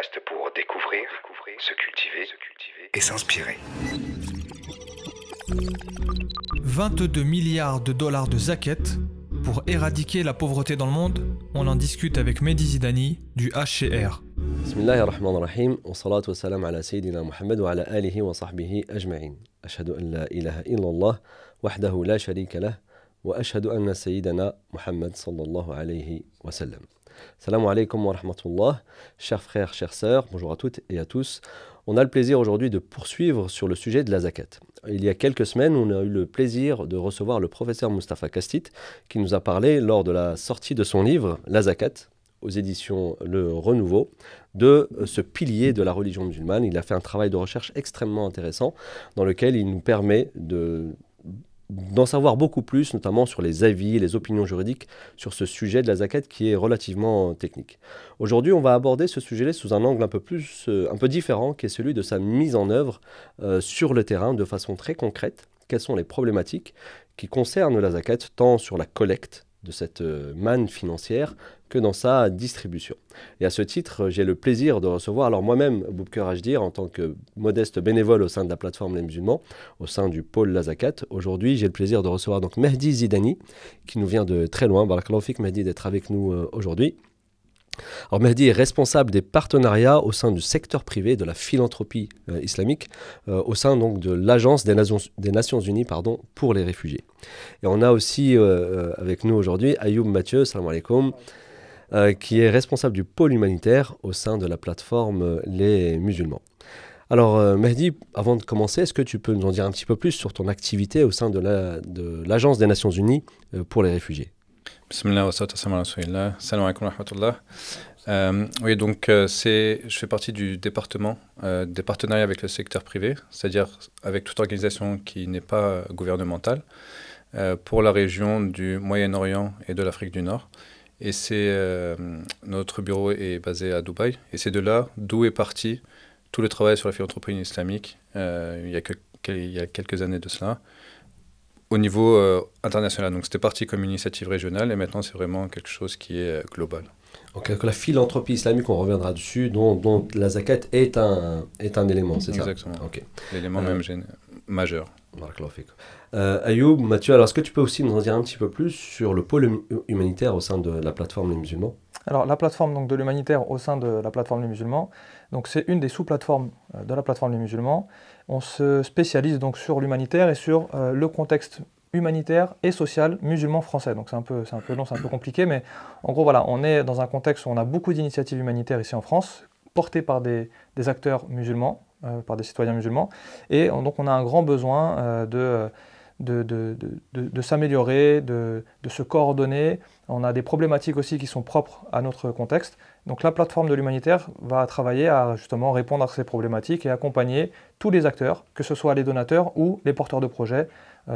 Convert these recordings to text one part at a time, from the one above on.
podcast pour découvrir, se cultiver et s'inspirer. 22 milliards de dollars de zakat pour éradiquer la pauvreté dans le monde. On en discute avec Mehdi Zidani du HCR. Bismillahir Rahmanir Rahim, wa salatu wa salam ala Sayyidina Muhammad wa ala alihi wa sahbihi ajma'in. Ashhadu an la ilaha illallah, wahdahu la sharika lah, wa ashhadu anna Sayyidina Muhammad sallallahu alayhi wa sallam. Salam alaikum wa rahmatullah, chers frères, chères sœurs, bonjour à toutes et à tous. On a le plaisir aujourd'hui de poursuivre sur le sujet de la zakat. Il y a quelques semaines, on a eu le plaisir de recevoir le professeur Moustapha Kastit qui nous a parlé lors de la sortie de son livre La Zakat aux éditions Le Renouveau de ce pilier de la religion musulmane. Il a fait un travail de recherche extrêmement intéressant dans lequel il nous permet d'en savoir beaucoup plus, notamment sur les avis et les opinions juridiques sur ce sujet de la zakat qui est relativement technique. Aujourd'hui, on va aborder ce sujet-là sous un angle un peu différent, qui est celui de sa mise en œuvre sur le terrain de façon très concrète. Quelles sont les problématiques qui concernent la zakat, tant sur la collecte de cette manne financière que dans sa distribution. Et à ce titre, j'ai le plaisir de recevoir, alors moi-même, Boubacar Ajdir, en tant que modeste bénévole au sein de la plateforme Les Musulmans, au sein du pôle La Zakat. Aujourd'hui, j'ai le plaisir de recevoir donc Mehdi Zidani, qui nous vient de très loin. Barakallahu fik, Mehdi, d'être avec nous aujourd'hui. Alors Mehdi est responsable des partenariats au sein du secteur privé de la philanthropie islamique, au sein donc de l'Agence des Nations Unies pour les réfugiés. Et on a aussi avec nous aujourd'hui Ayoub Mathieu, salam alaikum, qui est responsable du pôle humanitaire au sein de la plateforme Les Musulmans. Alors Mehdi, avant de commencer, est-ce que tu peux nous en dire un petit peu plus sur ton activité au sein de l'Agence des Nations Unies pour les réfugiés? Bismillah wa salatu wa salam ala rasulillah. Salam alaikum wa rahmatullah. Oui, donc je fais partie du département des partenariats avec le secteur privé, c'est-à-dire avec toute organisation qui n'est pas gouvernementale, pour la région du Moyen-Orient et de l'Afrique du Nord. Et notre bureau est basé à Dubaï. Et c'est de là d'où est parti tout le travail sur la philanthropie islamique il y a quelques années de cela, au niveau international. Donc c'était parti comme une initiative régionale et maintenant c'est vraiment quelque chose qui est global. Donc la philanthropie islamique, on reviendra dessus, dont la zakat est un élément, c'est ça? Exactement. Okay. L'élément même majeur. Ayoub, Mathieu, alors est-ce que tu peux aussi nous en dire un petit peu plus sur le pôle humanitaire au sein de la plateforme Les Musulmans? Alors la plateforme donc, de l'humanitaire au sein de la plateforme Les Musulmans, donc c'est une des sous-plateformes de la plateforme Les Musulmans. On se spécialise donc sur l'humanitaire et sur le contexte humanitaire et social musulman français. Donc c'est un peu long, c'est un peu compliqué, mais en gros voilà, on est dans un contexte où on a beaucoup d'initiatives humanitaires ici en France, portées par des acteurs musulmans, par des citoyens musulmans, et donc on a un grand besoin de s'améliorer, de se coordonner. On a des problématiques aussi qui sont propres à notre contexte. Donc la plateforme de l'humanitaire va travailler à justement répondre à ces problématiques et accompagner tous les acteurs, que ce soit les donateurs ou les porteurs de projets,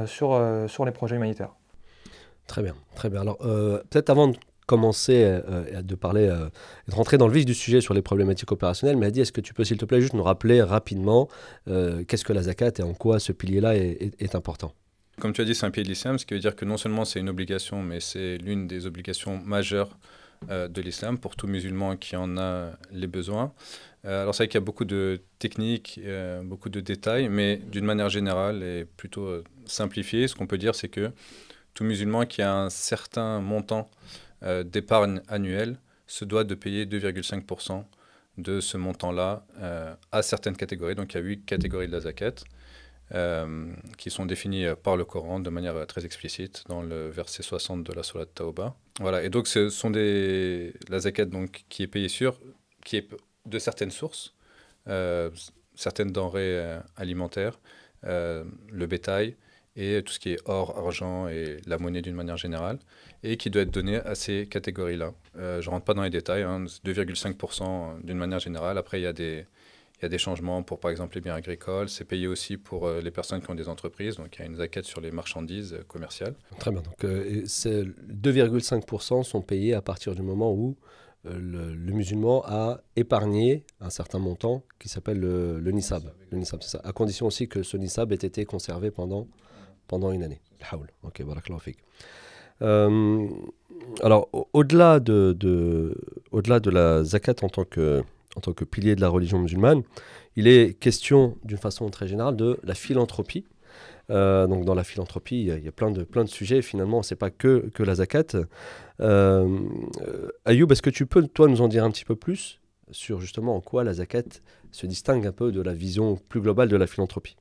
sur les projets humanitaires. Très bien, très bien. Alors peut-être avant de commencer de parler, de rentrer dans le vif du sujet sur les problématiques opérationnelles, Mehdi, est-ce que tu peux s'il te plaît juste nous rappeler rapidement qu'est-ce que la zakat et en quoi ce pilier-là est important? Comme tu as dit, c'est un pilier de l'islam, ce qui veut dire que non seulement c'est une obligation, mais c'est l'une des obligations majeures de l'islam pour tout musulman qui en a les besoins. Alors c'est vrai qu'il y a beaucoup de techniques, beaucoup de détails, mais d'une manière générale et plutôt simplifiée, ce qu'on peut dire, c'est que tout musulman qui a un certain montant d'épargne annuelle se doit de payer 2,5% de ce montant-là à certaines catégories. Donc il y a 8 catégories de la zakat qui sont définies par le Coran de manière très explicite dans le verset 60 de la Sourate Tawbah. Voilà, et donc ce sont la zakat donc, qui est payée qui est de certaines sources, certaines denrées alimentaires, le bétail, et tout ce qui est or, argent et la monnaie d'une manière générale, et qui doit être donné à ces catégories-là. Je ne rentre pas dans les détails, 2,5% d'une manière générale. Après, il y a des changements pour, par exemple, les biens agricoles. C'est payé aussi pour les personnes qui ont des entreprises. Donc, il y a une zakat sur les marchandises commerciales. Très bien. Donc, 2,5% sont payés à partir du moment où le musulman a épargné un certain montant qui s'appelle le nisab. Le nisab, c'est ça. À condition aussi que ce nisab ait été conservé pendant une année. Ok, barakallahu fik. Alors, au-delà de la zakat en tant en tant que pilier de la religion musulmane, il est question d'une façon très générale de la philanthropie. Donc dans la philanthropie, il y a plein de sujets, finalement, ce n'est pas que la zakat. Ayoub, est-ce que tu peux, toi, nous en dire un petit peu plus sur justement en quoi la zakat se distingue un peu de la vision plus globale de la philanthropie?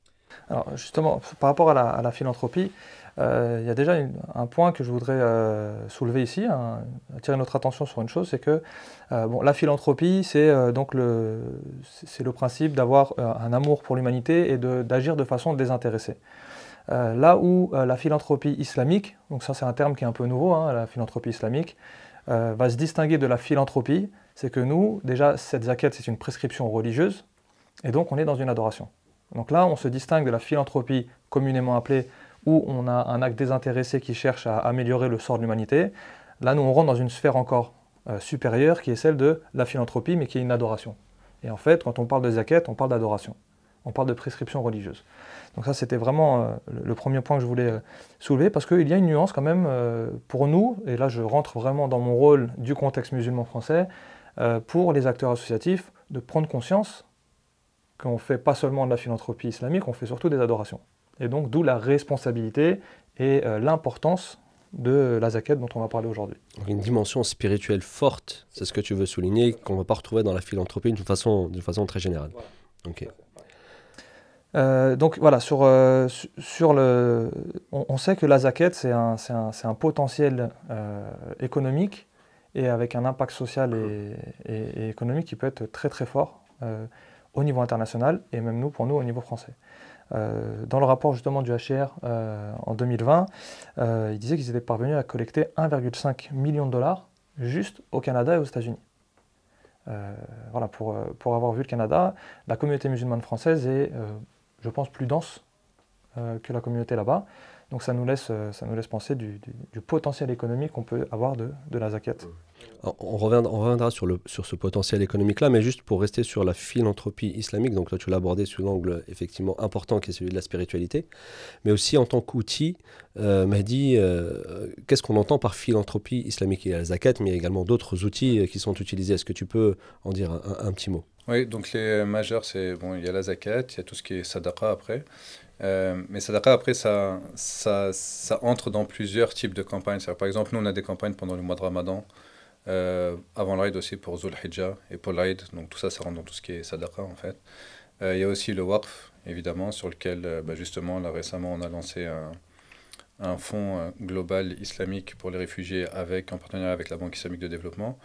Alors justement, par rapport à la philanthropie, il y a déjà un point que je voudrais soulever ici, attirer notre attention sur une chose, c'est que la philanthropie, c'est donc le principe d'avoir un amour pour l'humanité et d'agir de façon désintéressée. Là où la philanthropie islamique, donc ça c'est un terme qui est un peu nouveau, la philanthropie islamique, va se distinguer de la philanthropie, c'est que nous, déjà, cette zakat, c'est une prescription religieuse, et donc on est dans une adoration. Donc là, on se distingue de la philanthropie communément appelée, où on a un acte désintéressé qui cherche à améliorer le sort de l'humanité. Là, nous, on rentre dans une sphère encore supérieure, qui est celle de la philanthropie, mais qui est une adoration. Et en fait, quand on parle de zakat, on parle d'adoration. On parle de prescription religieuse. Donc ça, c'était vraiment le premier point que je voulais soulever, parce qu'il y a une nuance quand même pour nous, et là je rentre vraiment dans mon rôle du contexte musulman français, pour les acteurs associatifs, de prendre conscience qu'on ne fait pas seulement de la philanthropie islamique, on fait surtout des adorations. Et donc d'où la responsabilité et l'importance de la zakat dont on va parler aujourd'hui. Une dimension spirituelle forte, c'est ce que tu veux souligner, qu'on ne va pas retrouver dans la philanthropie d'une façon très générale. Okay. Donc voilà, on sait que la zakat, c'est un potentiel économique et avec un impact social et économique qui peut être très très fort au niveau international et même pour nous au niveau français. Dans le rapport justement du HCR en 2020, il disait qu'ils étaient parvenus à collecter 1,5 million de dollars juste au Canada et aux États-Unis. Voilà, pour avoir vu le Canada, la communauté musulmane française est, je pense, plus dense que la communauté là-bas. Donc ça nous laisse penser du potentiel économique qu'on peut avoir de la zakat. On reviendra sur ce potentiel économique-là, mais juste pour rester sur la philanthropie islamique, donc là tu l'as abordé sous l'angle effectivement important qui est celui de la spiritualité, mais aussi en tant qu'outil, Mehdi, qu'est-ce qu'on entend par philanthropie islamique? Il y a la zakat, mais il y a également d'autres outils qui sont utilisés. Est-ce que tu peux en dire un petit mot? Oui, donc les majeurs, il y a la zakat, il y a tout ce qui est sadaqa après. Mais sadaqa après, ça entre dans plusieurs types de campagnes. Par exemple, nous on a des campagnes pendant le mois de Ramadan, avant l'Aïd aussi pour Zul Hijjah et pour l'Aïd, donc tout ça rentre dans tout ce qui est sadaqa en fait. Il y a aussi le waqf, évidemment, sur lequel justement là récemment on a lancé un fonds global islamique pour les réfugiés en partenariat avec la Banque islamique de développement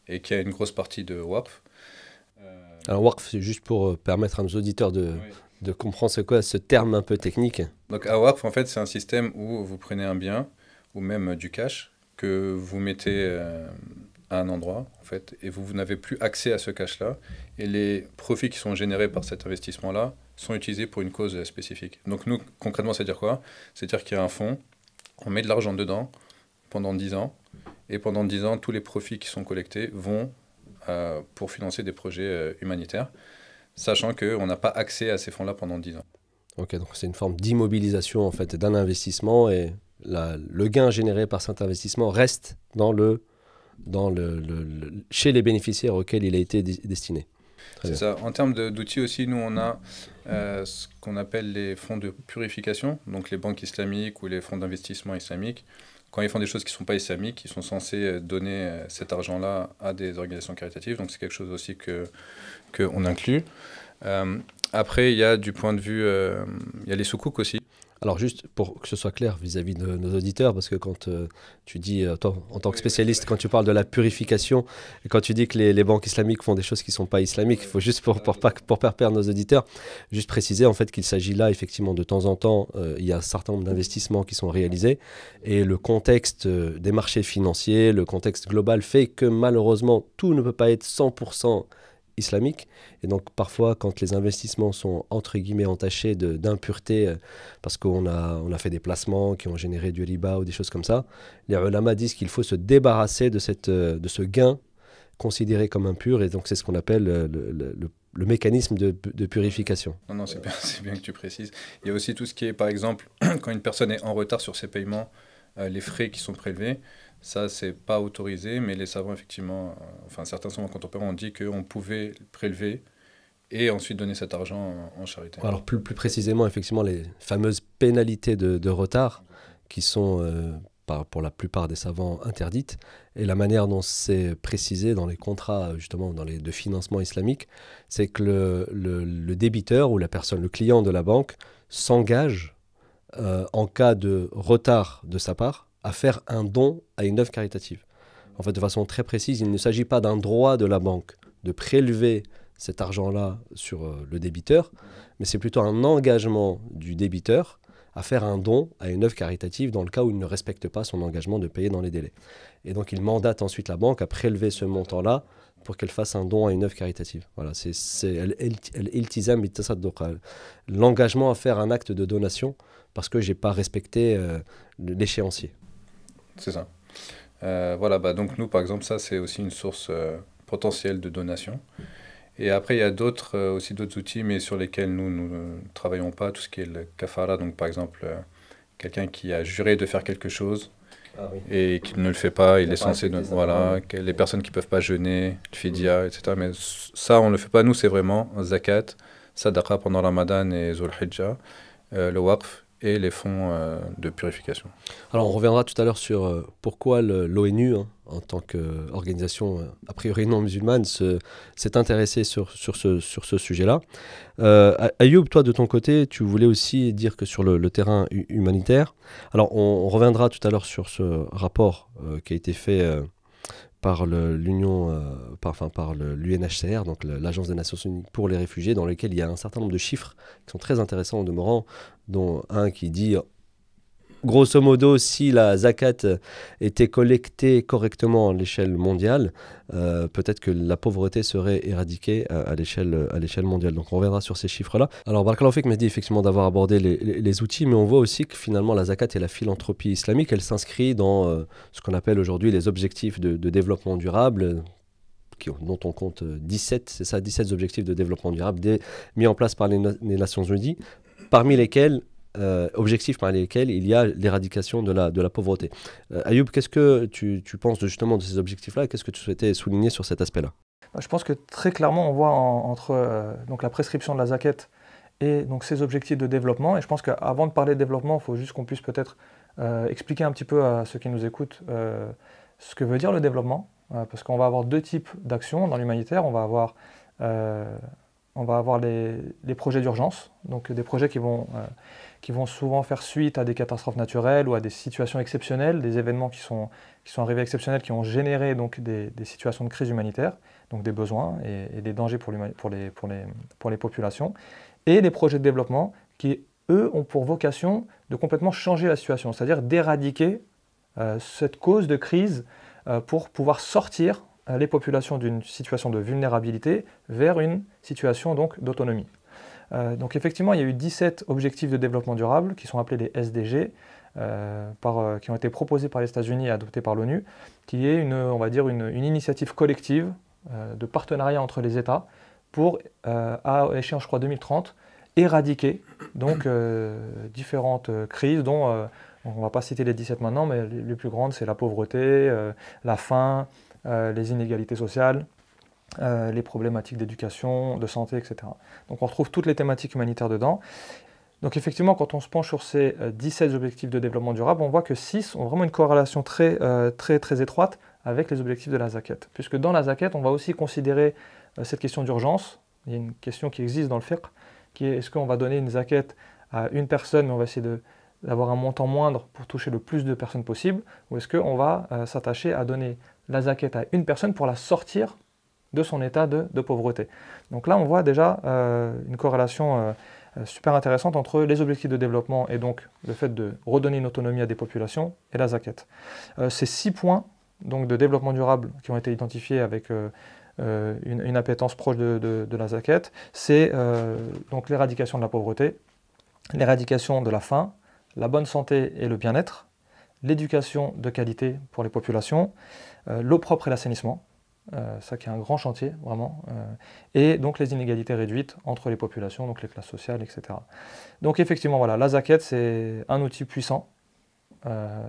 et qui a une grosse partie de waqf. Alors waqf, c'est juste pour permettre à nos auditeurs de comprendre c'est quoi ce terme un peu technique. Donc un waqf en fait c'est un système où vous prenez un bien ou même du cash que vous mettez à un endroit en fait et vous n'avez plus accès à ce cash là et les profits qui sont générés par cet investissement là sont utilisés pour une cause spécifique. Donc nous concrètement c'est dire quoi? C'est-à-dire qu'il y a un fonds, on met de l'argent dedans pendant 10 ans et pendant 10 ans tous les profits qui sont collectés vont pour financer des projets humanitaires, sachant qu'on n'a pas accès à ces fonds-là pendant 10 ans. Ok, donc c'est une forme d'immobilisation en fait, d'un investissement et le gain généré par cet investissement reste chez les bénéficiaires auxquels il a été destiné. C'est ça. En termes d'outils aussi, nous on a ce qu'on appelle les fonds de purification, donc les banques islamiques ou les fonds d'investissement islamiques. Quand ils font des choses qui ne sont pas islamiques, ils sont censés donner cet argent-là à des organisations caritatives. Donc c'est quelque chose aussi qu'on inclut. Après, il y a du point de vue, il y a les soukouks aussi. Alors juste pour que ce soit clair vis-à-vis de nos auditeurs, parce que quand tu dis, en tant que spécialiste, quand tu parles de la purification, et quand tu dis que les banques islamiques font des choses qui ne sont pas islamiques, il faut juste, pour pas perdre nos auditeurs, juste préciser en fait qu'il s'agit là, effectivement, de temps en temps, il y a un certain nombre d'investissements qui sont réalisés, et le contexte des marchés financiers, le contexte global fait que malheureusement, tout ne peut pas être 100% islamique. Et donc parfois quand les investissements sont entre guillemets entachés d'impureté parce qu'on a fait des placements qui ont généré du riba ou des choses comme ça, les ulama disent qu'il faut se débarrasser de ce gain considéré comme impur et donc c'est ce qu'on appelle le mécanisme de purification. Non, c'est bien que tu précises. Il y a aussi tout ce qui est par exemple quand une personne est en retard sur ses paiements, les frais qui sont prélevés. Ça, c'est pas autorisé, mais les savants, effectivement, enfin certains savants contemporains ont dit qu'on pouvait prélever et ensuite donner cet argent en charité. Alors plus précisément, effectivement, les fameuses pénalités de retard qui sont pour la plupart des savants interdites, et la manière dont c'est précisé dans les contrats justement de financement islamique, c'est que le débiteur ou la personne, le client de la banque s'engage en cas de retard de sa part à faire un don à une œuvre caritative. En fait, de façon très précise, il ne s'agit pas d'un droit de la banque de prélever cet argent-là sur le débiteur, mais c'est plutôt un engagement du débiteur à faire un don à une œuvre caritative dans le cas où il ne respecte pas son engagement de payer dans les délais. Et donc il mandate ensuite la banque à prélever ce montant-là pour qu'elle fasse un don à une œuvre caritative. Voilà, l'engagement à faire un acte de donation parce que je n'ai pas respecté l'échéancier. C'est ça. Voilà, donc nous, par exemple, ça, c'est aussi une source potentielle de donation. Et après, il y a aussi d'autres outils, mais sur lesquels nous ne travaillons pas, tout ce qui est le kafara. Donc, par exemple, quelqu'un qui a juré de faire quelque chose et qui ne le fait pas, il est censé... Voilà, les personnes qui ne peuvent pas jeûner, le fidya, etc. Mais ça, on ne le fait pas. Nous, c'est vraiment zakat, sadaqa pendant Ramadan et Zul Hijjah, le waqf et les fonds de purification. Alors on reviendra tout à l'heure sur pourquoi l'ONU, en tant qu'organisation a priori non musulmane, s'est intéressée sur ce sujet-là. Ayoub, toi de ton côté, tu voulais aussi dire que sur le terrain humanitaire, alors on reviendra tout à l'heure sur ce rapport qui a été fait par l'UNHCR, donc l'Agence des Nations Unies pour les réfugiés, dans lequel il y a un certain nombre de chiffres qui sont très intéressants au demeurant, dont un qui dit, grosso modo, si la zakat était collectée correctement à l'échelle mondiale, peut-être que la pauvreté serait éradiquée à l'échelle mondiale. Donc on reviendra sur ces chiffres-là. Alors Barakallahu Fik m'a dit effectivement d'avoir abordé les outils, mais on voit aussi que finalement la zakat et la philanthropie islamique, elle s'inscrit dans ce qu'on appelle aujourd'hui les objectifs de développement durable, dont on compte 17, c'est ça, 17 objectifs de développement durable mis en place par les Nations Unies, objectifs parmi lesquels il y a l'éradication de la pauvreté. Ayoub, qu'est-ce que tu penses justement de ces objectifs-là et qu'est-ce que tu souhaitais souligner sur cet aspect-là? Je pense que très clairement, on voit entre donc la prescription de la zakat et donc ces objectifs de développement. Et je pense qu'avant de parler de développement, il faut juste qu'on puisse peut-être expliquer un petit peu à ceux qui nous écoutent ce que veut dire le développement. Parce qu'on va avoir deux types d'actions dans l'humanitaire. On va avoir les projets d'urgence, donc des projets qui vont souvent faire suite à des catastrophes naturelles ou à des situations exceptionnelles, des événements qui sont arrivés exceptionnels, qui ont généré donc des situations de crise humanitaire, donc des besoins et des dangers pour les populations, et les projets de développement qui, eux, ont pour vocation de complètement changer la situation, c'est-à-dire d'éradiquer cette cause de crise pour pouvoir sortir les populations d'une situation de vulnérabilité vers une situation donc d'autonomie. Donc effectivement, il y a eu 17 objectifs de développement durable qui sont appelés les SDG, qui ont été proposés par les États-Unis et adoptés par l'ONU, qui est une initiative collective de partenariat entre les États pour, à échéance, je crois, 2030, éradiquer donc différentes crises dont on ne va pas citer les 17 maintenant, mais les plus grandes, c'est la pauvreté, la faim, les inégalités sociales, les problématiques d'éducation, de santé, etc. Donc on retrouve toutes les thématiques humanitaires dedans. Donc effectivement, quand on se penche sur ces 17 objectifs de développement durable, on voit que 6 ont vraiment une corrélation très étroite avec les objectifs de la zakat. Puisque dans la zakat, on va aussi considérer cette question d'urgence. Il y a une question qui existe dans le fiqh, qui est est-ce qu'on va donner une zakat à une personne, mais on va essayer d'avoir un montant moindre pour toucher le plus de personnes possible, ou est-ce qu'on va s'attacher à donner la zakat à une personne pour la sortir de son état de pauvreté. Donc là, on voit déjà une corrélation super intéressante entre les objectifs de développement et donc le fait de redonner une autonomie à des populations et la zakat. Ces 6 points donc, de développement durable qui ont été identifiés avec une appétence proche de la zakat, c'est donc l'éradication de la pauvreté, l'éradication de la faim, la bonne santé et le bien-être, l'éducation de qualité pour les populations, l'eau propre et l'assainissement, ça qui est un grand chantier vraiment, et donc les inégalités réduites entre les populations, donc les classes sociales, etc. Donc effectivement, voilà, la zakat c'est un outil puissant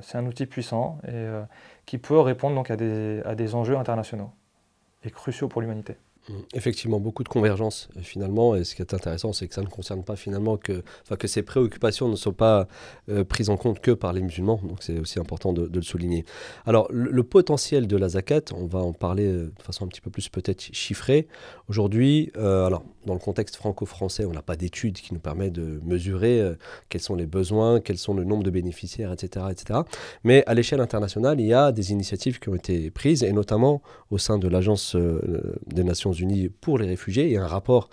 c'est un outil puissant et qui peut répondre donc à des enjeux internationaux et cruciaux pour l'humanité. Effectivement, beaucoup de convergence finalement, et ce qui est intéressant, c'est que ça ne concerne pas finalement que ces préoccupations ne sont pas prises en compte que par les musulmans, donc c'est aussi important de le souligner. Alors, le potentiel de la zakat, on va en parler de façon un petit peu plus peut-être chiffrée. Aujourd'hui, alors, dans le contexte franco-français, on n'a pas d'études qui nous permettent de mesurer quels sont les besoins, quels sont le nombre de bénéficiaires, etc., etc. Mais à l'échelle internationale, il y a des initiatives qui ont été prises, et notamment au sein de l'Agence des Nations Unies pour les réfugiés. Il y a un rapport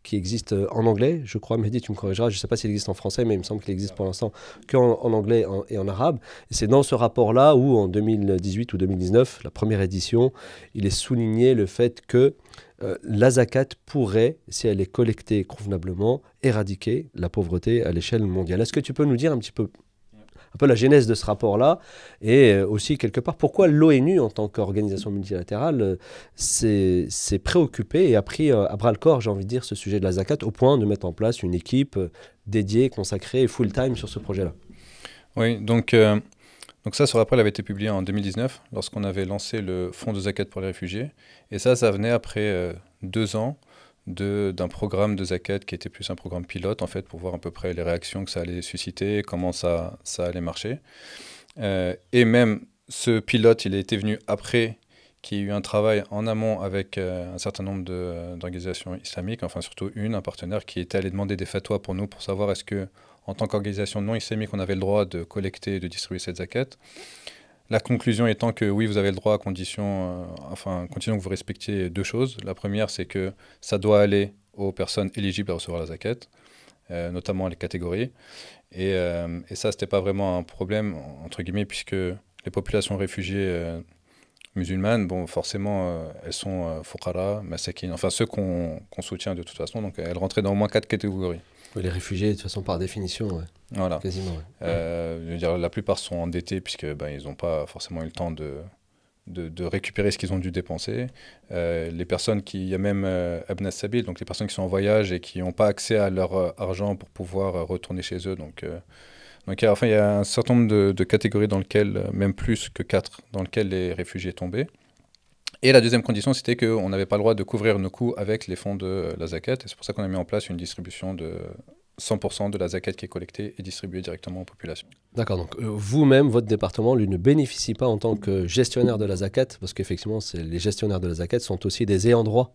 qui existe en anglais, je crois. Mehdi, tu me corrigeras, je ne sais pas s'il existe en français, mais il me semble qu'il existe pour l'instant qu'en anglais et en arabe. Et c'est dans ce rapport-là où, en 2018 ou 2019, la première édition, il est souligné le fait que la zakat pourrait, si elle est collectée convenablement, éradiquer la pauvreté à l'échelle mondiale. Est-ce que tu peux nous dire un peu la genèse de ce rapport-là, et aussi quelque part pourquoi l'ONU en tant qu'organisation multilatérale s'est préoccupée et a pris à bras-le-corps, j'ai envie de dire, ce sujet de la zakat au point de mettre en place une équipe dédiée, consacrée, full-time sur ce projet-là. Oui, donc ça, ce rapport avait été publié en 2019 lorsqu'on avait lancé le fonds de zakat pour les réfugiés, et ça venait après 2 ans d'un programme de zakat qui était plus un programme pilote en fait pour voir à peu près les réactions que ça allait susciter, comment ça allait marcher. Et même ce pilote, il était venu après qu'il y ait eu un travail en amont avec un certain nombre d'organisations islamiques, enfin surtout un partenaire qui était allé demander des fatwas pour nous pour savoir est-ce que en tant qu'organisation non islamique on avait le droit de collecter et de distribuer cette zakat. La conclusion étant que oui, vous avez le droit à condition que vous respectiez 2 choses. La première, c'est que ça doit aller aux personnes éligibles à recevoir la zakat, notamment les catégories. Et ça, ce n'était pas vraiment un problème, entre guillemets, puisque les populations réfugiées musulmanes, bon, forcément, elles sont fuqara, masakin, enfin ceux qu'on soutient de toute façon. Donc elles rentraient dans au moins 4 catégories. Les réfugiés, de toute façon, par définition, ouais. Voilà. Quasiment. Ouais. Je veux dire, la plupart sont endettés puisque ils n'ont pas forcément eu le temps de récupérer ce qu'ils ont dû dépenser. Les personnes il y a même Abn Sabil, donc les personnes qui sont en voyage et qui n'ont pas accès à leur argent pour pouvoir retourner chez eux. Donc il y a un certain nombre de catégories dans lesquelles, même plus que 4, dans lesquelles les réfugiés tombaient. Et la deuxième condition, c'était qu'on n'avait pas le droit de couvrir nos coûts avec les fonds de la zakat. Et c'est pour ça qu'on a mis en place une distribution de 100% de la zakat qui est collectée et distribuée directement aux populations. D'accord, donc vous-même, votre département, lui, ne bénéficie pas en tant que gestionnaire de la zakat, parce qu'effectivement, les gestionnaires de la zakat sont aussi des ayants droit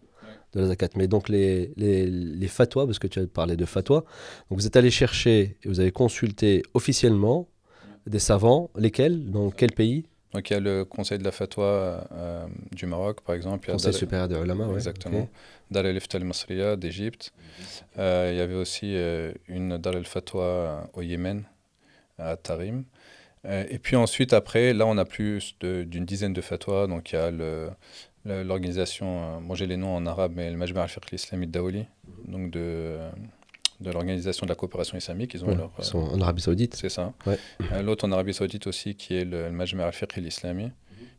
de la zakat. Mais donc les fatwas, parce que tu as parlé de fatwas, donc vous êtes allé chercher et vous avez consulté officiellement des savants, lesquels, dans quel pays? Donc il y a le conseil de la fatwa du Maroc, par exemple. Il y a Conseil supérieur des ulama, oui. Exactement. Okay. Dar el-Ifta al-Masriya d'Égypte. Il y avait aussi une Dar el-Fatwa au Yémen, à Tarim. Et puis ensuite, après, là, on a plus d'une dizaine de fatwas. Donc il y a l'organisation, moi j'ai les noms en arabe, mais le Majma' al-Fiqh al-Islami al-Dawli, donc de l'organisation de la coopération islamique. Ils sont en Arabie Saoudite. C'est ça. Ouais. L'autre en Arabie Saoudite aussi, qui est le Majma' al-Fiqh al-Islami,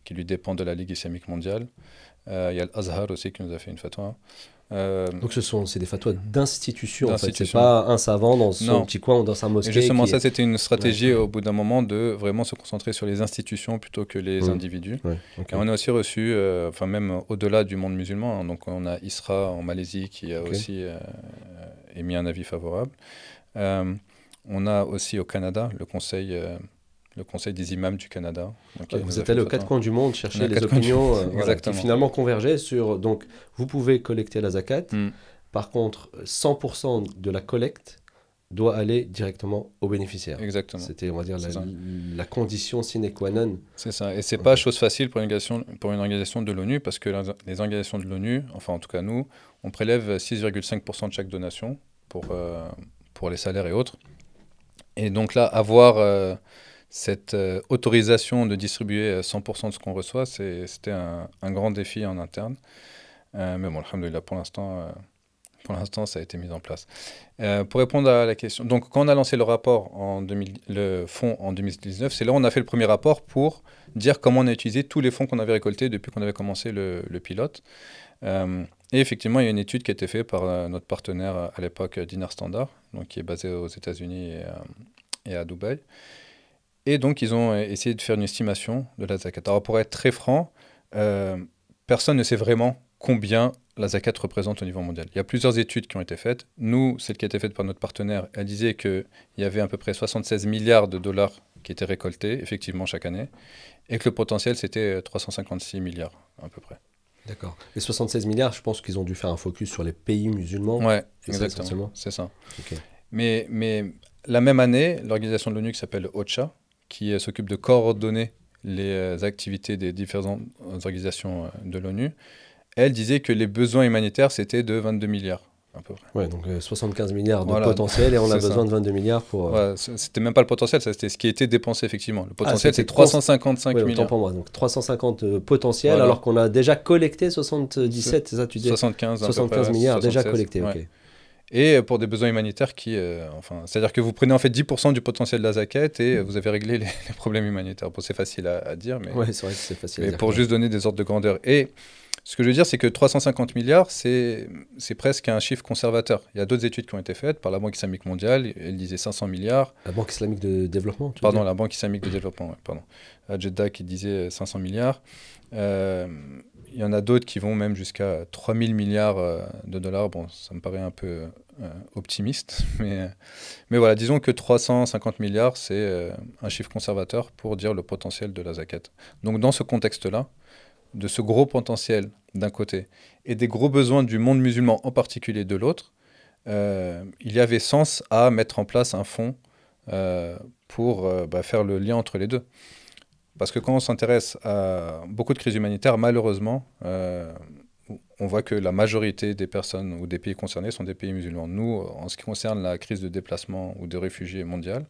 qui lui dépend de la Ligue islamique mondiale. Il y a l'Azhar aussi qui nous a fait une fatwa. Donc c'est des fatwas d'institution, en fait. C'est pas un savant dans son petit coin ou dans sa mosquée. Et justement, ça c'était une stratégie au bout d'un moment de vraiment se concentrer sur les institutions plutôt que les individus. Ouais, okay. Et on a aussi reçu, même au-delà du monde musulman, donc on a ISRA en Malaisie qui a aussi émis un avis favorable. On a aussi au Canada le conseil des imams du Canada. Donc, vous êtes allé aux 4 coins du monde chercher les opinions qui finalement convergeaient sur... Donc, vous pouvez collecter la zakat. Par contre, 100% de la collecte doit aller directement aux bénéficiaires. Exactement. C'était, on va dire, la condition sine qua non. C'est ça. Et ce n'est pas chose facile pour une organisation de l'ONU, parce que les organisations de l'ONU, enfin en tout cas nous, on prélève 6,5% de chaque donation pour les salaires et autres. Et donc là, avoir... cette autorisation de distribuer 100% de ce qu'on reçoit, c'était un grand défi en interne. Mais bon, alhamdoulilah, pour l'instant, ça a été mis en place. Pour répondre à la question, donc quand on a lancé le rapport, le fonds en 2019, c'est là où on a fait le premier rapport pour dire comment on a utilisé tous les fonds qu'on avait récoltés depuis qu'on avait commencé le pilote. Et effectivement, il y a une étude qui a été faite par notre partenaire à l'époque, Dinar Standard, donc qui est basé aux États-Unis et à Dubaï. Et donc, ils ont essayé de faire une estimation de la zakat. Alors, pour être très franc, personne ne sait vraiment combien la zakat représente au niveau mondial. Il y a plusieurs études qui ont été faites. Nous, celle qui a été faite par notre partenaire, elle disait qu'il y avait à peu près 76 milliards de dollars qui étaient récoltés, effectivement, chaque année, et que le potentiel, c'était 356 milliards, à peu près. D'accord. Les 76 milliards, je pense qu'ils ont dû faire un focus sur les pays musulmans. Ouais, c'est ça, exactement. C'est ça. Ok. Mais la même année, l'organisation de l'ONU qui s'appelle OCHA, qui s'occupe de coordonner les activités des différentes organisations de l'ONU, elle disait que les besoins humanitaires, c'était de 22 milliards, à peu près. Ouais, donc 75 milliards de Voilà, potentiel et on a c'est besoin ça. de 22 milliards pour... Ouais, c'était même pas le potentiel, ça, c'était ce qui a été dépensé, effectivement. Le potentiel, c'était c'est 355 Ouais, autant milliards. pour moi. Donc 350 potentiels, Voilà. alors qu'on a déjà collecté 77, c'est ça tu dis 75, à peu 75 près, milliards 76, déjà collectés, ouais. ok. Et pour des besoins humanitaires qui... c'est-à-dire que vous prenez en fait 10% du potentiel de la zakat et vous avez réglé les problèmes humanitaires. Bon, c'est facile à dire, mais, Ouais, c'est vrai que c'est facile à mais dire. pour juste donner des ordres de grandeur. Et ce que je veux dire, c'est que 350 milliards, c'est presque un chiffre conservateur. Il y a d'autres études qui ont été faites par la Banque islamique mondiale. Elle disait 500 milliards. La Banque islamique de développement, tu veux Pardon, dire la Banque islamique de développement, ouais, pardon. À Jeddah qui disait 500 milliards. Il y en a d'autres qui vont même jusqu'à 3000 milliards de dollars. Bon, ça me paraît un peu optimiste, mais voilà, disons que 350 milliards, c'est un chiffre conservateur pour dire le potentiel de la zakat. Donc dans ce contexte-là, de ce gros potentiel d'un côté et des gros besoins du monde musulman en particulier de l'autre, il y avait sens à mettre en place un fonds pour faire le lien entre les deux. Parce que quand on s'intéresse à beaucoup de crises humanitaires, malheureusement, on voit que la majorité des personnes ou des pays concernés sont des pays musulmans. Nous, en ce qui concerne la crise de déplacement ou de réfugiés mondiale,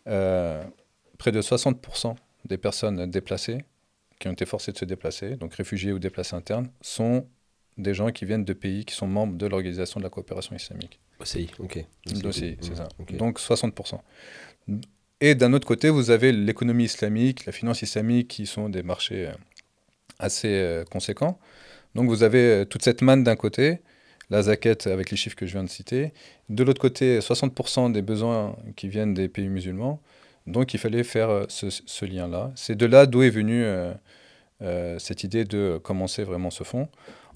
près de 60% des personnes déplacées, qui ont été forcées de se déplacer, donc réfugiés ou déplacés internes, sont des gens qui viennent de pays qui sont membres de l'Organisation de la coopération islamique. OCI, ok. L'OCI, c'est ça. Okay. Donc 60%. Et d'un autre côté, vous avez l'économie islamique, la finance islamique, qui sont des marchés assez conséquents. Donc vous avez toute cette manne d'un côté, la zakat avec les chiffres que je viens de citer. De l'autre côté, 60% des besoins qui viennent des pays musulmans. Donc il fallait faire ce lien-là. C'est de là d'où est venue cette idée de commencer vraiment ce fonds.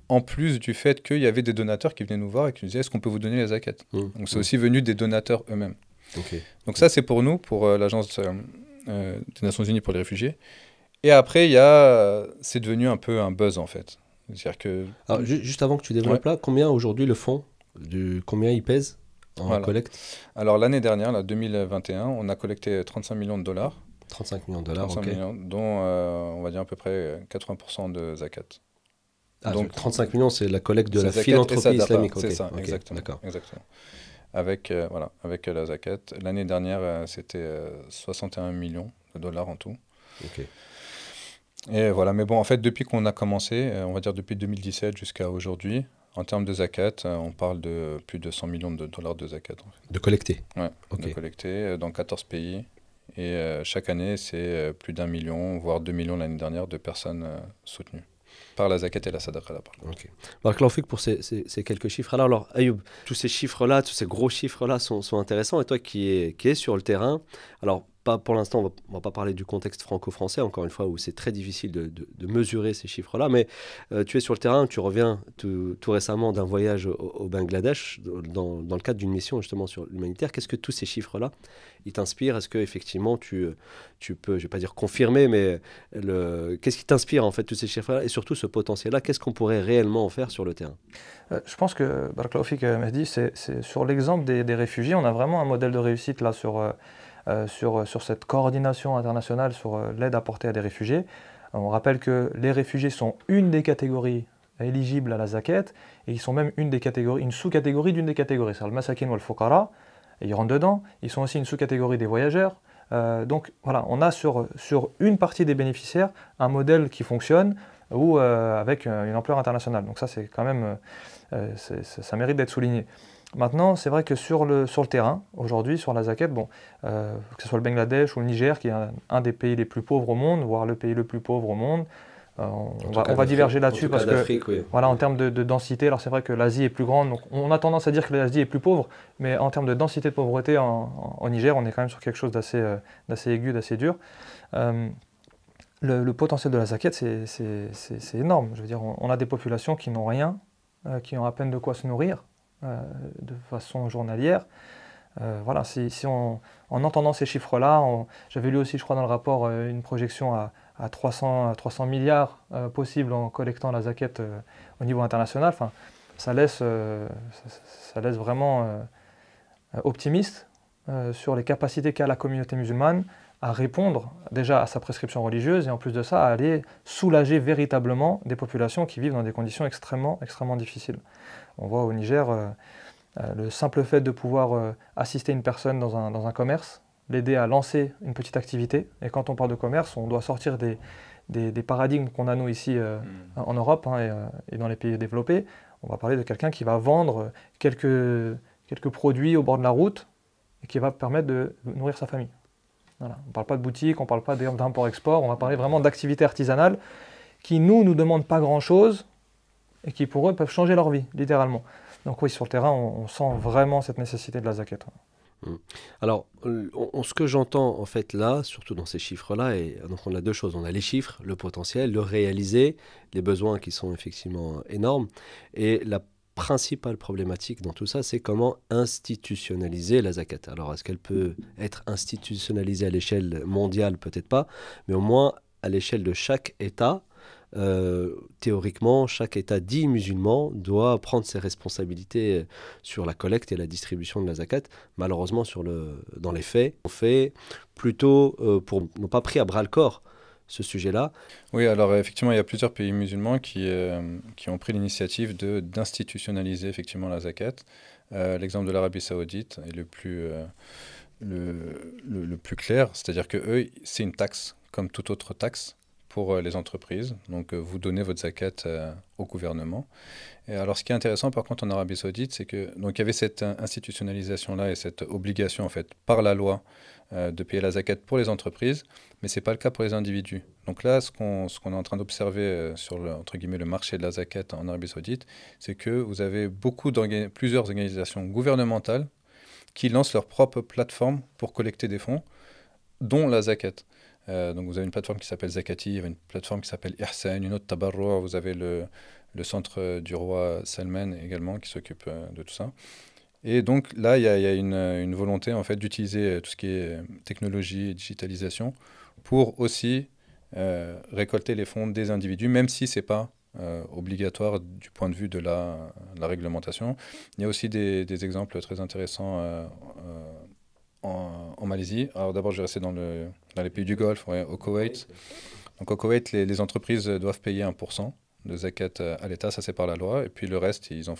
En plus du fait qu'il y avait des donateurs qui venaient nous voir et qui nous disaient « Est-ce qu'on peut vous donner la zakat ?» Donc c'est aussi venu des donateurs eux-mêmes. Okay. Donc ça, c'est pour nous, pour l'Agence des Nations Unies pour les réfugiés. Et après, c'est devenu un peu un buzz, en fait. C'est-à-dire que... Alors, juste avant que tu développes là, combien aujourd'hui le fonds, combien il pèse en collecte? Alors l'année dernière, là, 2021, on a collecté 35 millions de dollars. 35 millions de dollars, 35 millions, dont on va dire à peu près 80% de zakat. Ah, donc 35 millions, c'est la collecte de la zakat philanthropie islamique. C'est ça, okay, exactement. D'accord. Exactement. Avec la zakat. L'année dernière, c'était 61 millions de dollars en tout. Okay. Et voilà, mais bon, en fait, depuis qu'on a commencé, on va dire depuis 2017 jusqu'à aujourd'hui, en termes de zakat, on parle de plus de 100 millions de dollars de zakat. En fait. De collecter? Ouais, de collecter dans 14 pays. Et chaque année, c'est plus d'1 million, voire 2 millions l'année dernière de personnes soutenues. Par la zakat et la sadaqa, là, par contre. Ok. Alors, Claude, pour ces quelques chiffres-là, alors, Ayoub, tous ces chiffres-là, tous ces gros chiffres-là sont intéressants. Et toi qui es sur le terrain, alors, pas pour l'instant, on va pas parler du contexte franco-français, encore une fois, où c'est très difficile de mesurer ces chiffres-là, mais tu es sur le terrain, tu reviens tout récemment d'un voyage au Bangladesh, dans le cadre d'une mission justement sur l'humanitaire. Qu'est-ce que tous ces chiffres-là, ils t'inspirent? Est-ce qu'effectivement, tu peux, je vais pas dire confirmer, mais qu'est-ce qui t'inspire en fait, tous ces chiffres-là, et surtout ce potentiel-là, qu'est-ce qu'on pourrait réellement en faire sur le terrain? Je pense que, Barakallahu Fik, Mehdi, c'est sur l'exemple des réfugiés, on a vraiment un modèle de réussite là sur cette coordination internationale, sur l'aide apportée à des réfugiés. On rappelle que les réfugiés sont une des catégories éligibles à la zakat, et ils sont même une sous-catégorie d'une des catégories. C'est le masakin ou le fuqara, et ils rentrent dedans. Ils sont aussi une sous-catégorie des voyageurs. Donc voilà, on a sur une partie des bénéficiaires un modèle qui fonctionne, ou avec une ampleur internationale. Donc ça, c'est quand même, ça mérite d'être souligné. Maintenant, c'est vrai que sur le terrain, aujourd'hui, sur la zakat, que ce soit le Bangladesh ou le Niger, qui est un des pays les plus pauvres au monde, voire le pays le plus pauvre au monde, on va diverger là-dessus parce que, oui. voilà, en termes de densité, alors c'est vrai que l'Asie est plus grande, donc on a tendance à dire que l'Asie est plus pauvre, mais en termes de densité de pauvreté en Niger, on est quand même sur quelque chose d'assez aigu, d'assez dur. Le potentiel de la zakat, c'est énorme. Je veux dire, on a des populations qui n'ont rien, qui ont à peine de quoi se nourrir de façon journalière. Voilà, en entendant ces chiffres-là, j'avais lu aussi, je crois, dans le rapport, une projection à 300 milliards possibles en collectant la zakat au niveau international. Enfin, ça laisse vraiment optimiste sur les capacités qu'a la communauté musulmane à répondre déjà à sa prescription religieuse et en plus de ça, à aller soulager véritablement des populations qui vivent dans des conditions extrêmement, extrêmement difficiles. On voit au Niger, le simple fait de pouvoir assister une personne dans un commerce, l'aider à lancer une petite activité. Et quand on parle de commerce, on doit sortir des paradigmes qu'on a nous ici en Europe et dans les pays développés. On va parler de quelqu'un qui va vendre quelques produits au bord de la route et qui va permettre de nourrir sa famille. Voilà. On ne parle pas de boutique, on ne parle pas d'import-export, on va parler vraiment d'activités artisanales qui nous demandent pas grand-chose et qui pour eux peuvent changer leur vie, littéralement. Donc oui, sur le terrain, on sent vraiment cette nécessité de la zakat. Alors, ce que j'entends en fait là, surtout dans ces chiffres-là, et donc on a deux choses. On a les chiffres, le potentiel, le réalisé, les besoins qui sont effectivement énormes. Et la principale problématique dans tout ça, c'est comment institutionnaliser la zakat. Alors, est-ce qu'elle peut être institutionnalisée à l'échelle mondiale? Peut-être pas, mais au moins à l'échelle de chaque État. Théoriquement, chaque État dit musulman doit prendre ses responsabilités sur la collecte et la distribution de la zakat. Malheureusement, dans les faits, on fait plutôt n'ont pas pris à bras le corps ce sujet-là. Oui, alors effectivement, il y a plusieurs pays musulmans qui ont pris l'initiative d'institutionnaliser effectivement la zakat. L'exemple de l'Arabie Saoudite est le plus clair, c'est-à-dire que eux, c'est une taxe comme toute autre taxe pour les entreprises. Donc, vous donnez votre zakat au gouvernement. Et alors, ce qui est intéressant, par contre, en Arabie Saoudite, c'est que donc il y avait cette institutionnalisation-là et cette obligation, en fait, par la loi, de payer la zakat pour les entreprises, mais ce n'est pas le cas pour les individus. Donc là, ce qu'on est en train d'observer sur entre guillemets, le marché de la zakat en Arabie Saoudite, c'est que vous avez plusieurs organisations gouvernementales qui lancent leur propre plateforme pour collecter des fonds, dont la zakat. Donc vous avez une plateforme qui s'appelle Zakati, une plateforme qui s'appelle Ihsan, une autre Tabarrou, vous avez le centre du roi Salman également qui s'occupe de tout ça. Et donc là, il y a une volonté en fait d'utiliser tout ce qui est technologie et digitalisation pour aussi récolter les fonds des individus, même si ce n'est pas obligatoire du point de vue de la réglementation. Il y a aussi des exemples très intéressants en Malaisie. Alors d'abord, je vais rester dans les pays du Golfe, au Koweït. Donc au Koweït, les entreprises doivent payer 1% de zakat à l'État, ça c'est par la loi, et puis le reste, ils ont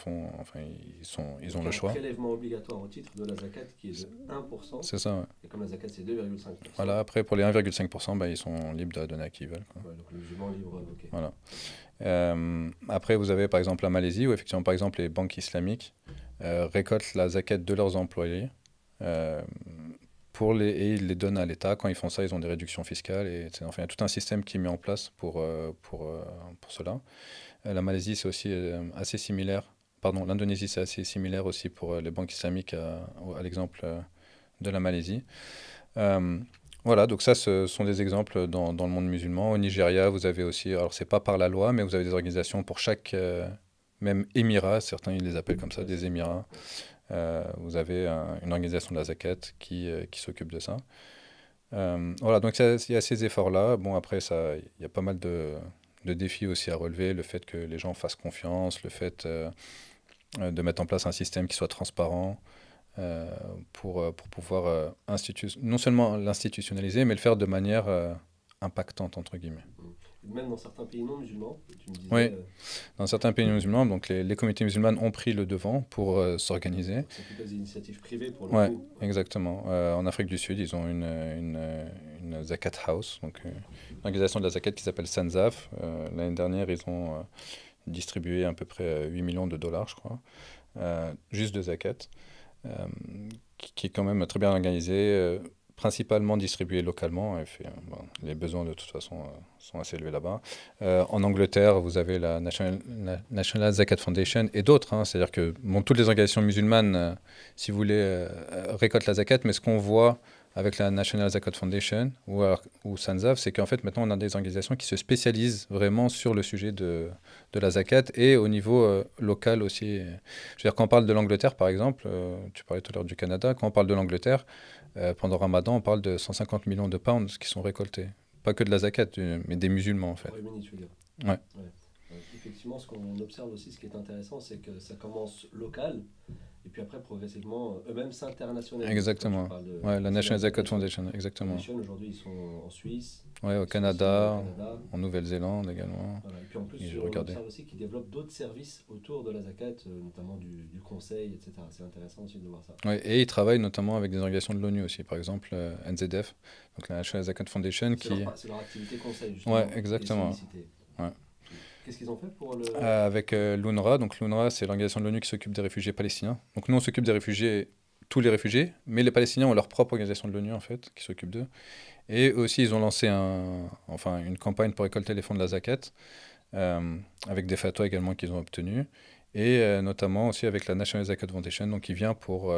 le choix. Un prélèvement obligatoire au titre de la zakat qui est de 1%. C'est ça, ouais. Et comme la zakat c'est 2,5%. Voilà, après pour les 1,5%, ils sont libres de donner à qui ils veulent. Ouais, donc le musulman libre, ok. Voilà. Après, vous avez par exemple la Malaisie, où effectivement, par exemple, les banques islamiques récoltent la zakat de leurs employés et ils les donnent à l'État. Quand ils font ça, ils ont des réductions fiscales. Enfin, il y a tout un système qui est mis en place pour cela. La Malaisie, c'est aussi assez similaire. Pardon, l'Indonésie, c'est assez similaire aussi pour les banques islamiques à l'exemple de la Malaisie. Voilà, donc ça, ce sont des exemples dans le monde musulman. Au Nigeria, vous avez aussi, alors c'est pas par la loi, mais vous avez des organisations pour chaque, même émirat, certains ils les appellent comme ça, des émirats. Vous avez une organisation de la zakat qui s'occupe de ça. Voilà, donc il y a ces efforts-là. Bon, après, il y a pas mal de défis aussi à relever. Le fait que les gens fassent confiance, le fait de mettre en place un système qui soit transparent pour pouvoir non seulement l'institutionnaliser, mais le faire de manière impactante, entre guillemets. Même dans certains pays non musulmans, tu me disais... Oui, dans certains pays non musulmans, donc les communautés musulmanes ont pris le devant pour s'organiser. C'est plutôt des initiatives privées pour le coup. Oui, exactement. En Afrique du Sud, ils ont une Zakat House, donc une organisation de la Zakat qui s'appelle Sanzaf. L'année dernière, ils ont distribué à peu près 8 millions de dollars, je crois, juste de Zakat, qui est quand même très bien organisé. principalement distribué localement. Et les besoins de toute façon sont assez élevés là-bas. En Angleterre, vous avez la National Zakat Foundation et d'autres. C'est-à-dire que toutes les organisations musulmanes, si vous voulez, récoltent la zakat, mais ce qu'on voit avec la National Zakat Foundation ou Sanzav, c'est qu'en fait maintenant on a des organisations qui se spécialisent vraiment sur le sujet de la zakat et au niveau local aussi. Je veux dire, quand on parle de l'Angleterre par exemple, tu parlais tout à l'heure du Canada, quand on parle de l'Angleterre, pendant Ramadan, on parle de 150 millions de pounds qui sont récoltés. Pas que de la zakat, mais des musulmans en fait. Ouais. Effectivement, ce qu'on observe aussi, ce qui est intéressant, c'est que ça commence local, et puis après, progressivement, eux-mêmes s'internationalisent. Exactement. La National Zakat Foundation, exactement. Aujourd'hui, ils sont en Suisse. Ouais, au Canada, en Nouvelle-Zélande également. Voilà. Et puis en plus, on observe aussi qu'ils développent d'autres services autour de la zakat, notamment du conseil, etc. C'est intéressant aussi de voir ça. Ouais, et ils travaillent notamment avec des organisations de l'ONU aussi, par exemple NZF, donc la National Zakat Foundation. C'est leur activité conseil, justement. Ouais, exactement. Ouais. Qu'est-ce qu'ils ont fait pour le... Avec l'UNRWA. Donc l'UNRWA, c'est l'organisation de l'ONU qui s'occupe des réfugiés palestiniens. Donc nous, on s'occupe des réfugiés, tous les réfugiés, mais les Palestiniens ont leur propre organisation de l'ONU, en fait, qui s'occupe d'eux. Et aussi, ils ont lancé une campagne pour récolter les fonds de la zakat, avec des fatwas également qu'ils ont obtenus, et notamment aussi avec la National Zakat Foundation, donc qui vient pour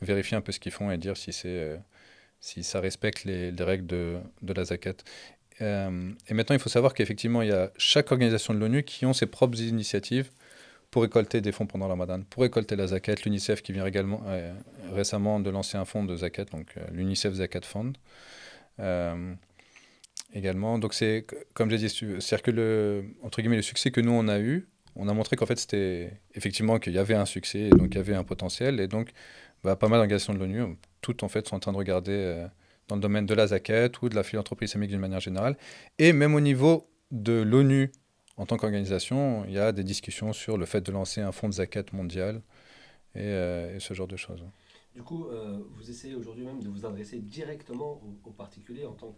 vérifier un peu ce qu'ils font et dire si ça respecte les règles de la zakat. Et maintenant, il faut savoir qu'effectivement, il y a chaque organisation de l'ONU qui ont ses propres initiatives pour récolter des fonds pendant le Ramadan, pour récolter la zakat. L'UNICEF qui vient également récemment de lancer un fonds de zakat, donc l'UNICEF Zakat Fund. Également, donc c'est, comme j'ai dit, c'est-à-dire que entre guillemets, le succès que nous on a eu, on a montré qu'en fait c'était effectivement qu'il y avait un succès, et donc il y avait un potentiel, et donc pas mal d'organisations de l'ONU, toutes en fait sont en train de regarder dans le domaine de la zakat ou de la philanthropie islamique d'une manière générale. Et même au niveau de l'ONU, en tant qu'organisation, il y a des discussions sur le fait de lancer un fonds de zakat mondial et ce genre de choses. Du coup, vous essayez aujourd'hui même de vous adresser directement aux particuliers en tant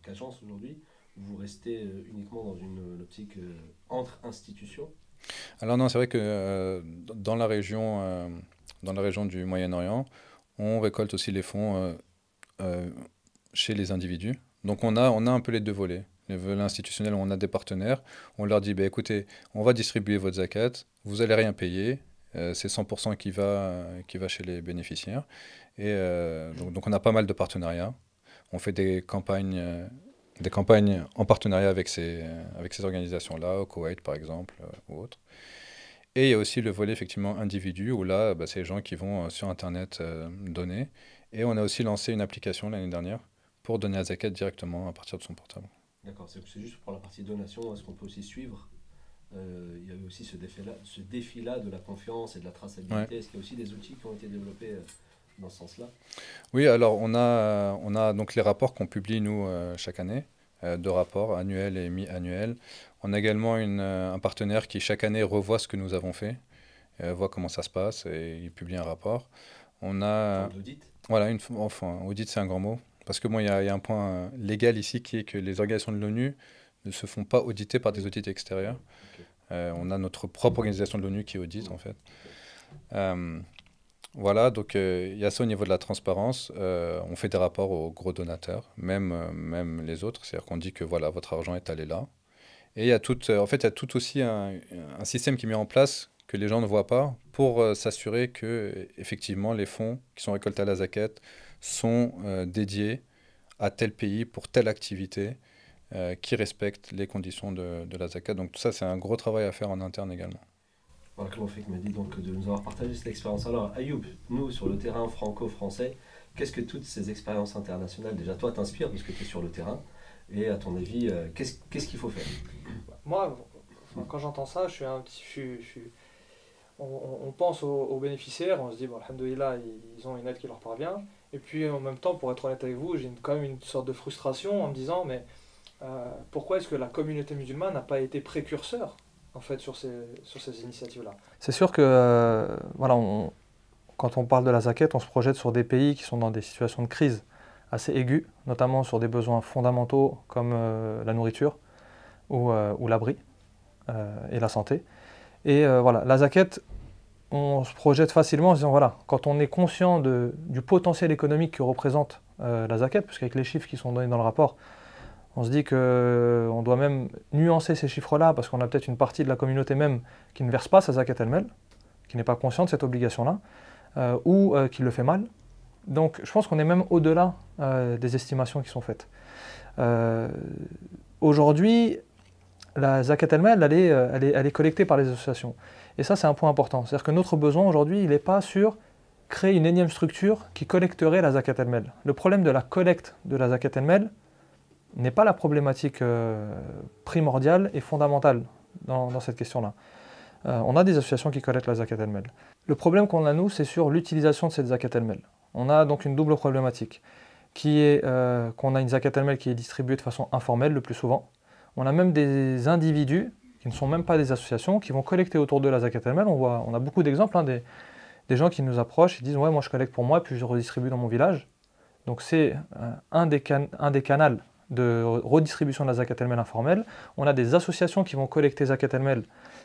qu'agence aujourd'hui, ou vous restez uniquement dans une optique entre institutions? Alors non, c'est vrai que dans la région du Moyen-Orient, on récolte aussi les fonds chez les individus. Donc on a un peu les deux volets. Le volet institutionnel, on a des partenaires, on leur dit, écoutez, on va distribuer votre zakat, vous n'allez rien payer, c'est 100% qui va chez les bénéficiaires. Et donc on a pas mal de partenariats. On fait des campagnes en partenariat avec ces organisations-là, au Koweït par exemple, ou autres. Et il y a aussi le volet effectivement individu, où là, c'est les gens qui vont sur Internet donner. Et on a aussi lancé une application l'année dernière pour donner la zakat directement à partir de son portable. D'accord, c'est juste pour la partie donation, est-ce qu'on peut aussi suivre il y a eu aussi ce défi-là de la confiance et de la traçabilité. Ouais. Est-ce qu'il y a aussi des outils qui ont été développés dans ce sens-là? Oui, alors on a donc les rapports qu'on publie nous chaque année, 2 rapports annuels et mi-annuels. On a également un partenaire qui chaque année revoit ce que nous avons fait, voit comment ça se passe et il publie un rapport. On a... Audit. Voilà, audit c'est un grand mot. Parce que il y a un point légal ici qui est que les organisations de l'ONU ne se font pas auditer par des audits extérieurs. Okay. On a notre propre organisation de l'ONU qui audite en fait. Voilà, donc il y a ça au niveau de la transparence. On fait des rapports aux gros donateurs, même les autres. C'est-à-dire qu'on dit que voilà, votre argent est allé là. Et il y a tout aussi un système qui est mis en place que les gens ne voient pas pour s'assurer que effectivement les fonds qui sont récoltés à la zakat sont dédiés à tel pays pour telle activité qui respecte les conditions de la zakat. Donc tout ça, c'est un gros travail à faire en interne également. Voilà, Claude m'a dit donc de nous avoir partagé cette expérience. Alors Ayoub, nous sur le terrain franco-français, qu'est-ce que toutes ces expériences internationales, déjà toi t'inspirent parce que tu es sur le terrain, et à ton avis, qu'est-ce qu'il faut faire? Moi, quand j'entends ça, on pense aux bénéficiaires, on se dit, bon, alhamdoulilah, ils ont une aide qui leur parvient. Et puis en même temps, pour être honnête avec vous, j'ai quand même une sorte de frustration en me disant, mais pourquoi est-ce que la communauté musulmane n'a pas été précurseur en fait, sur ces initiatives-là? C'est sûr que quand on parle de la zakat, on se projette sur des pays qui sont dans des situations de crise assez aiguës, notamment sur des besoins fondamentaux comme la nourriture ou l'abri et la santé. Et la zakat, on se projette facilement en se disant, voilà, quand on est conscient du potentiel économique que représente la zakat, parce qu'avec les chiffres qui sont donnés dans le rapport, on se dit qu'on doit même nuancer ces chiffres-là, parce qu'on a peut-être une partie de la communauté même qui ne verse pas sa zakat elle-même, qui n'est pas consciente de cette obligation-là, ou qui le fait mal. Donc je pense qu'on est même au-delà des estimations qui sont faites. Aujourd'hui, la zakat elle-même, elle est collectée par les associations. Et ça, c'est un point important. C'est-à-dire que notre besoin aujourd'hui, il n'est pas sur créer une énième structure qui collecterait la zakat elle-même. Le problème de la collecte de la zakat elle-même n'est pas la problématique primordiale et fondamentale dans cette question-là. On a des associations qui collectent la zakat elle-même. Le problème qu'on a, nous, c'est sur l'utilisation de cette zakat elle-même. On a donc une double problématique, qui est qu'on a une zakat elle-même qui est distribuée de façon informelle le plus souvent. On a même des individus qui ne sont même pas des associations, qui vont collecter autour de la zakat elle-même. On a beaucoup d'exemples, hein, des gens qui nous approchent et disent « ouais, moi je collecte pour moi, puis je redistribue dans mon village ». Donc c'est un des canaux de redistribution de la zakat elle-même informelle. On a des associations qui vont collecter zakat elle-même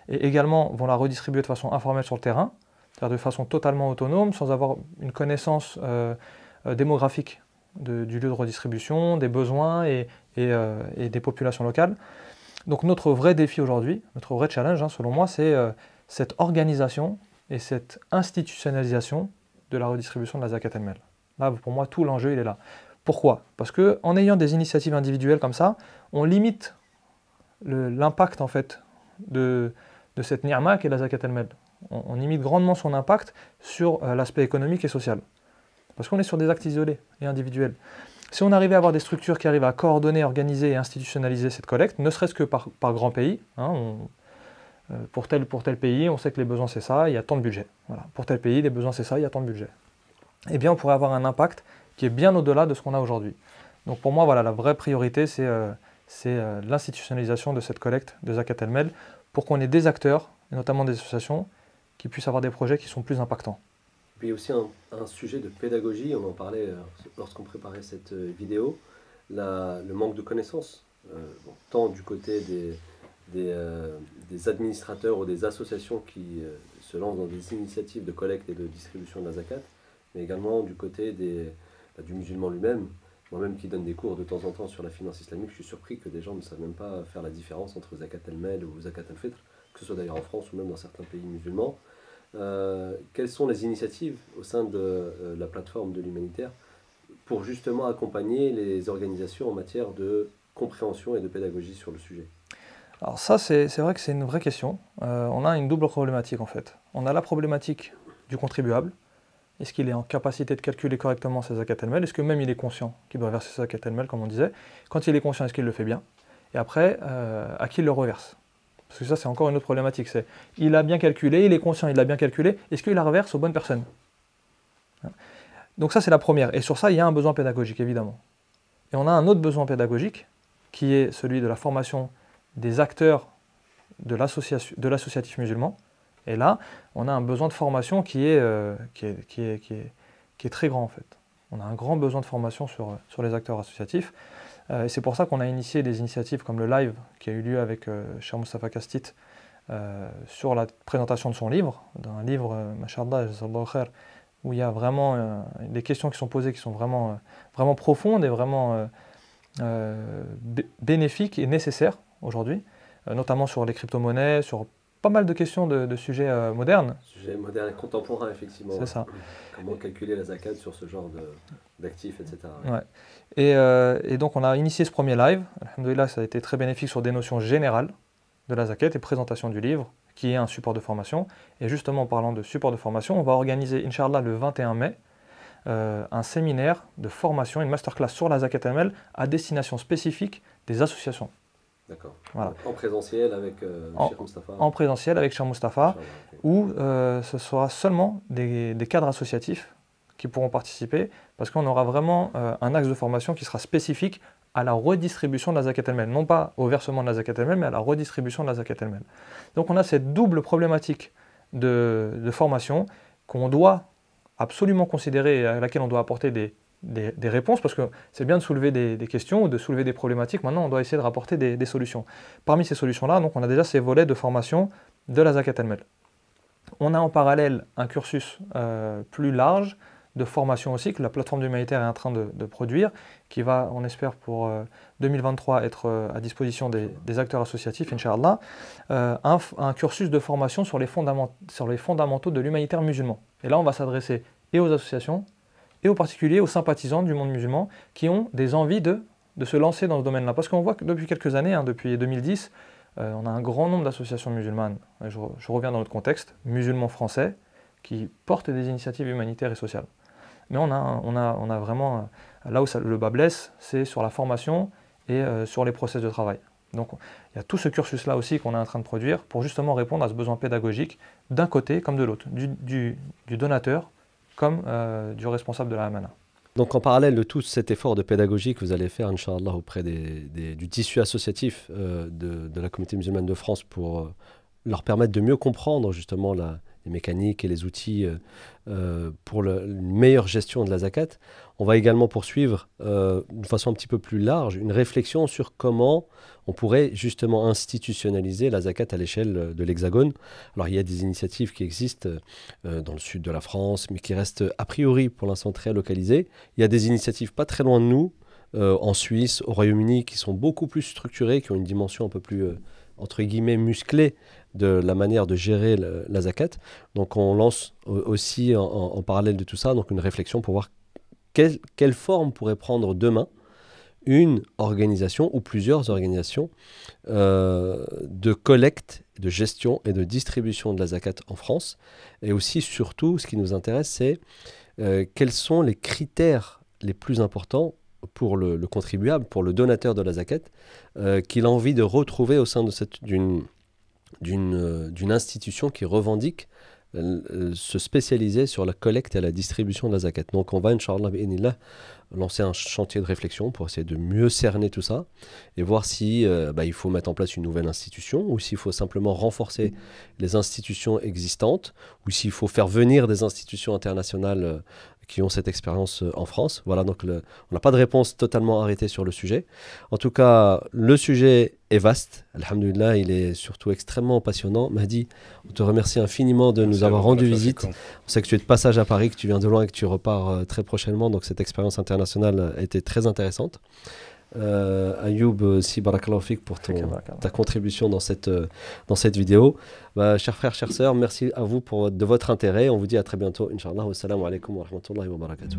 et également vont la redistribuer de façon informelle sur le terrain, c'est-à-dire de façon totalement autonome, sans avoir une connaissance démographique du lieu de redistribution, des besoins et des populations locales. Donc notre vrai défi aujourd'hui, notre vrai challenge, hein, selon moi, c'est cette organisation et cette institutionnalisation de la redistribution de la zakat elle-même. Là, pour moi, tout l'enjeu, il est là. Pourquoi? Parce qu'en ayant des initiatives individuelles comme ça, on limite l'impact en fait de cette ni'ma qui est la zakat elle-même. On limite grandement son impact sur l'aspect économique et social. Parce qu'on est sur des actes isolés et individuels. Si on arrivait à avoir des structures qui arrivent à coordonner, organiser et institutionnaliser cette collecte, ne serait-ce que par grand pays, hein, pour tel pays, on sait que les besoins c'est ça, il y a tant de budget. Voilà. Pour tel pays, les besoins c'est ça, il y a tant de budget. Eh bien, on pourrait avoir un impact qui est bien au-delà de ce qu'on a aujourd'hui. Donc pour moi, voilà, la vraie priorité, c'est l'institutionnalisation de cette collecte de zakat el-mel pour qu'on ait des acteurs, et notamment des associations, qui puissent avoir des projets qui sont plus impactants. Puis il y a aussi un sujet de pédagogie, on en parlait lorsqu'on préparait cette vidéo, le manque de connaissances, tant du côté des administrateurs ou des associations qui se lancent dans des initiatives de collecte et de distribution de la zakat, mais également du côté du musulman lui-même. Moi-même qui donne des cours de temps en temps sur la finance islamique, je suis surpris que des gens ne savent même pas faire la différence entre zakat el-mel ou zakat el-fitr, que ce soit d'ailleurs en France ou même dans certains pays musulmans. Quelles sont les initiatives au sein de la plateforme de l'humanitaire pour justement accompagner les organisations en matière de compréhension et de pédagogie sur le sujet? Alors ça, c'est vrai que c'est une vraie question. On a une double problématique en fait. On a la problématique du contribuable. Est-ce qu'il est en capacité de calculer correctement ses zakat el-mel? Est-ce que même il est conscient qu'il doit verser ses zakat el-mel, comme on disait? Quand il est conscient, est-ce qu'il le fait bien? Et après, à qui il le reverse? Parce que ça, c'est encore une autre problématique. C'est il a bien calculé, il est conscient, il a bien calculé. Est-ce qu'il la reverse aux bonnes personnes? Donc ça, c'est la première. Et sur ça, il y a un besoin pédagogique, évidemment. Et on a un autre besoin pédagogique, qui est celui de la formation des acteurs de l'associatif musulman. Et là, on a un besoin de formation qui est très grand, en fait. On a un grand besoin de formation sur les acteurs associatifs. Et c'est pour ça qu'on a initié des initiatives comme le live qui a eu lieu avec Cheikh Moustapha Kastit sur la présentation de son livre, d'un livre, Mashallah, où il y a vraiment des questions qui sont posées qui sont vraiment, vraiment profondes et vraiment bénéfiques et nécessaires aujourd'hui, notamment sur les crypto-monnaies, sur pas mal de questions de sujets modernes. Sujets modernes et contemporains, effectivement. C'est ça. Comment calculer la zakat sur ce genre d'actifs, etc. Ouais. Et donc on a initié ce premier live. Alhamdoulilah, ça a été très bénéfique sur des notions générales de la zakat et présentation du livre, qui est un support de formation. Et justement, en parlant de support de formation, on va organiser, Inch'Allah, le 21 mai, un séminaire de formation, une masterclass sur la zakat el-mel à destination spécifique des associations. D'accord. Voilà. En présentiel avec Cheikh Moustapha. En présentiel avec Cheikh Moustapha, okay. Où ce sera seulement des cadres associatifs qui pourront participer, parce qu'on aura vraiment un axe de formation qui sera spécifique à la redistribution de la zakat el-mel, non pas au versement de la zakat el-mel, mais à la redistribution de la zakat el-mel. Donc on a cette double problématique de formation qu'on doit absolument considérer et à laquelle on doit apporter des réponses, parce que c'est bien de soulever des questions ou de soulever des problématiques. Maintenant, on doit essayer de rapporter des solutions. Parmi ces solutions-là, donc, on a déjà ces volets de formation de la zakat el-mel. On a en parallèle un cursus plus large de formation aussi que la plateforme de l'humanitaire est en train de produire, qui va, on espère, pour 2023 être à disposition des acteurs associatifs, Inch'Allah, un cursus de formation sur les fondamentaux de l'humanitaire musulman. Et là, on va s'adresser et aux associations, et aux particuliers, aux sympathisants du monde musulman, qui ont des envies de se lancer dans ce domaine-là. Parce qu'on voit que depuis quelques années, depuis 2010, on a un grand nombre d'associations musulmanes, je reviens dans notre contexte, musulmans français, qui portent des initiatives humanitaires et sociales. Mais on a vraiment, là où le bas blesse, c'est sur la formation et sur les process de travail. Donc il y a tout ce cursus-là aussi qu'on est en train de produire pour justement répondre à ce besoin pédagogique d'un côté comme de l'autre, du donateur comme du responsable de la Amana. Donc en parallèle de tout cet effort de pédagogie que vous allez faire, Inch'Allah, auprès du tissu associatif de la communauté musulmane de France pour leur permettre de mieux comprendre justement les mécaniques et les outils pour une meilleure gestion de la zakat, on va également poursuivre de façon un petit peu plus large une réflexion sur comment on pourrait justement institutionnaliser la zakat à l'échelle de l'Hexagone. Alors il y a des initiatives qui existent dans le sud de la France, mais qui restent a priori pour l'instant très localisées. Il y a des initiatives pas très loin de nous, en Suisse, au Royaume-Uni, qui sont beaucoup plus structurées, qui ont une dimension un peu plus entre guillemets musclée de la manière de gérer la zakat. Donc on lance aussi en parallèle de tout ça donc une réflexion pour voir quelle forme pourrait prendre demain une organisation ou plusieurs organisations de collecte, de gestion et de distribution de la zakat en France. Et aussi, surtout, ce qui nous intéresse, c'est quels sont les critères les plus importants pour le contribuable, pour le donateur de la zakat, qu'il a envie de retrouver au sein d'une institution qui revendique se spécialiser sur la collecte et la distribution de la zakat. Donc on va, Inch'Allah, lancer un chantier de réflexion pour essayer de mieux cerner tout ça et voir si il faut mettre en place une nouvelle institution ou s'il faut simplement renforcer les institutions existantes ou s'il faut faire venir des institutions internationales qui ont cette expérience en France. Voilà, donc on n'a pas de réponse totalement arrêtée sur le sujet. En tout cas, le sujet est vaste. Alhamdulillah, il est surtout extrêmement passionnant. Mahdi, on te remercie infiniment de nous avoir rendu visite. On sait que tu es de passage à Paris, que tu viens de loin et que tu repars très prochainement. Donc cette expérience internationale a été très intéressante. Ayoub, si barakallahu fik pour ta contribution dans cette vidéo. Chers frères, chères sœurs, merci à vous de votre intérêt. On vous dit à très bientôt, Inch'Allah. Wassalamu alaikum wa rahmatullahi wa barakatuh.